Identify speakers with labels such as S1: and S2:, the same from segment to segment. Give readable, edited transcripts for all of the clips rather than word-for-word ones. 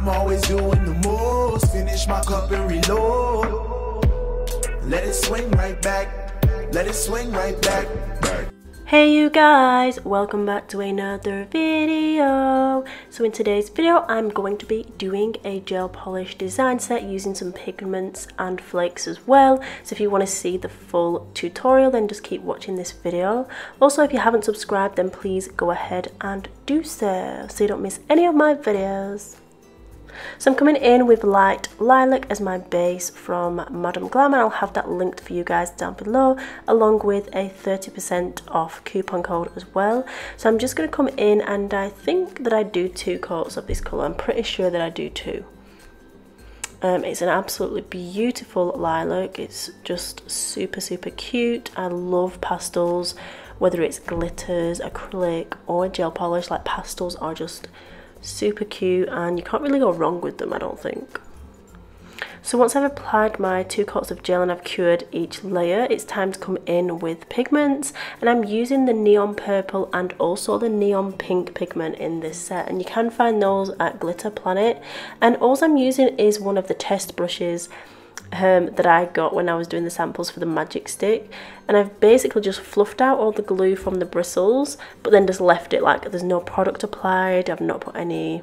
S1: I'm always doing the most. Finish my cup and reload. Let it swing right back. Let it swing right back.
S2: Hey you guys, welcome back to another video. So in today's video I'm going to be doing a gel polish design set using some pigments and flakes as well. So if you want to see the full tutorial, then just keep watching this video. Also, if you haven't subscribed, then please go ahead and do so you don't miss any of my videos. So I'm coming in with Light Lilac as my base from Madame Glam, and I'll have that linked for you guys down below, along with a 30% off coupon code as well. So I'm just going to come in, and I think that I do 2 coats of this colour. I'm pretty sure that I do 2. It's an absolutely beautiful lilac. It's just super cute. I love pastels, whether it's glitters, acrylic or gel polish. Like, pastels are just super cute and you can't really go wrong with them, I don't think. So once I've applied my 2 coats of gel and I've cured each layer, it's time to come in with pigments, and I'm using the neon purple and also the neon pink pigment in this set, and you can find those at Glitter Planet. And all I'm using is one of the test brushes that I got when I was doing the samples for the magic stick, and I've basically just fluffed out all the glue from the bristles, but then just left it like there's no product applied. I've not put any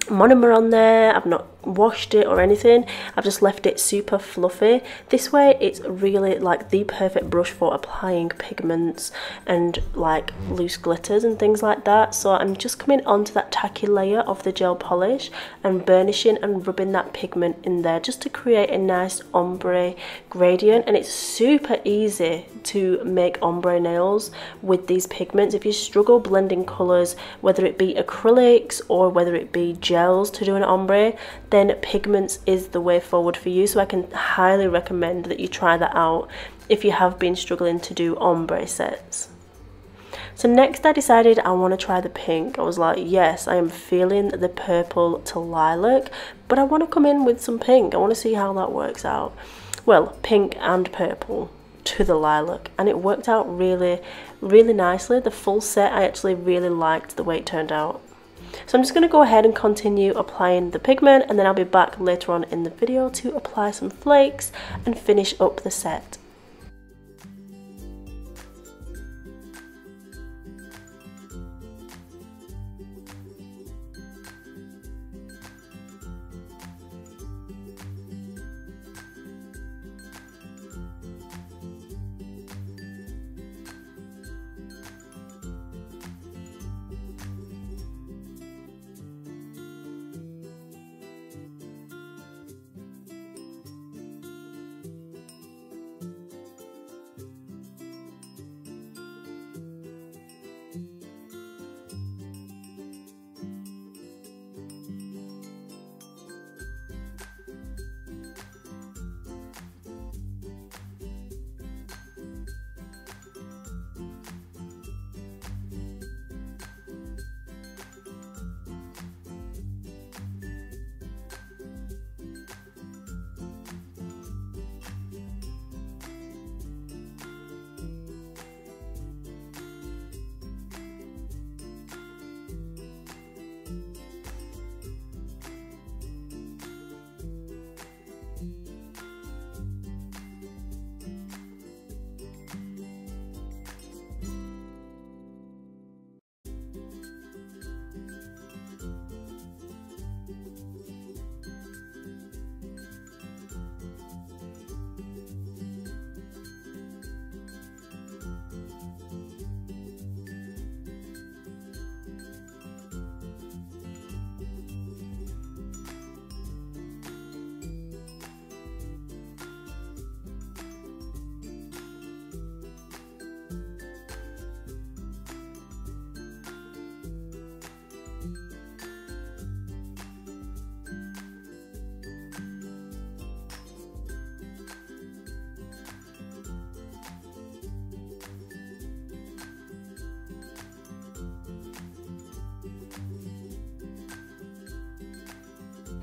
S2: monomer on there, I've not washed it or anything. I've just left it super fluffy. This way it's really like the perfect brush for applying pigments and like loose glitters and things like that. So I'm just coming onto that tacky layer of the gel polish and burnishing and rubbing that pigment in there just to create a nice ombre gradient. And it's super easy to make ombre nails with these pigments. If you struggle blending colours, whether it be acrylics or whether it be gels to do an ombre, then pigments is the way forward for you. So I can highly recommend that you try that out if you have been struggling to do ombre sets. So next I decided I want to try the pink. I was like, yes, I am feeling the purple to lilac, but I want to come in with some pink. I want to see how that works out. Well, pink and purple to the lilac, and it worked out really nicely. The full set, I actually really liked the way it turned out. So I'm just going to go ahead and continue applying the pigment, and then I'll be back later on in the video to apply some flakes and finish up the set.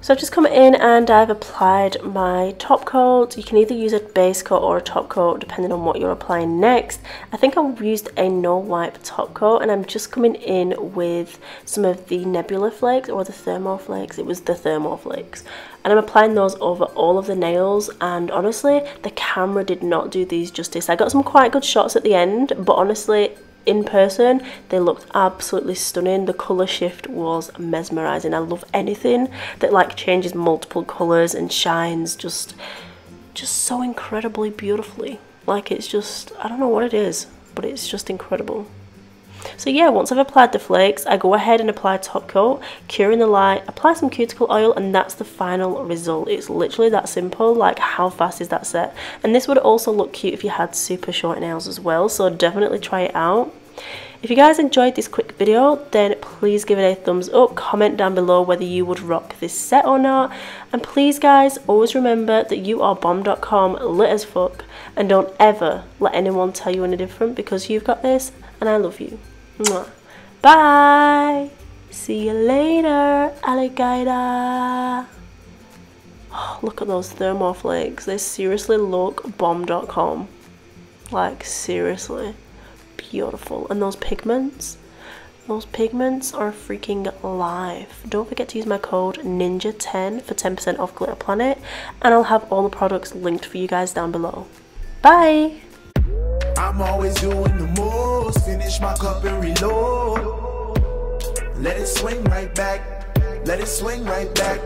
S2: So I've just come in and I've applied my top coat. You can either use a base coat or a top coat depending on what you're applying next. I think I used a no wipe top coat, and I'm just coming in with some of the Nebula Flakes or the Thermo Flakes. It was the Thermo Flakes. And I'm applying those over all of the nails, and honestly the camera did not do these justice. I got some quite good shots at the end, but honestly in person they looked absolutely stunning. The colour shift was mesmerising. I love anything that like changes multiple colours and shines just so incredibly beautifully. Like, it's just, I don't know what it is, but it's just incredible. So yeah, once I've applied the flakes, I go ahead and apply top coat, cure in the light, apply some cuticle oil, and that's the final result. It's literally that simple. Like, how fast is that set? And this would also look cute if you had super short nails as well, so definitely try it out. If you guys enjoyed this quick video, then please give it a thumbs up, comment down below whether you would rock this set or not, and please guys, always remember that you are bomb.com, lit as fuck, and don't ever let anyone tell you any different, because you've got this and I love you. Mwah. Bye! See you later, alligator! Oh, look at those Thermo Flakes. They seriously look bomb.com. Like, seriously. Beautiful. And those pigments are freaking live. Don't forget to use my code NINJA10 for 10% off Glitter Planet, and I'll have all the products linked for you guys down below. Bye!
S1: I'm always doing the most. Finish my cup and reload. Let it swing right back. Let it swing right back.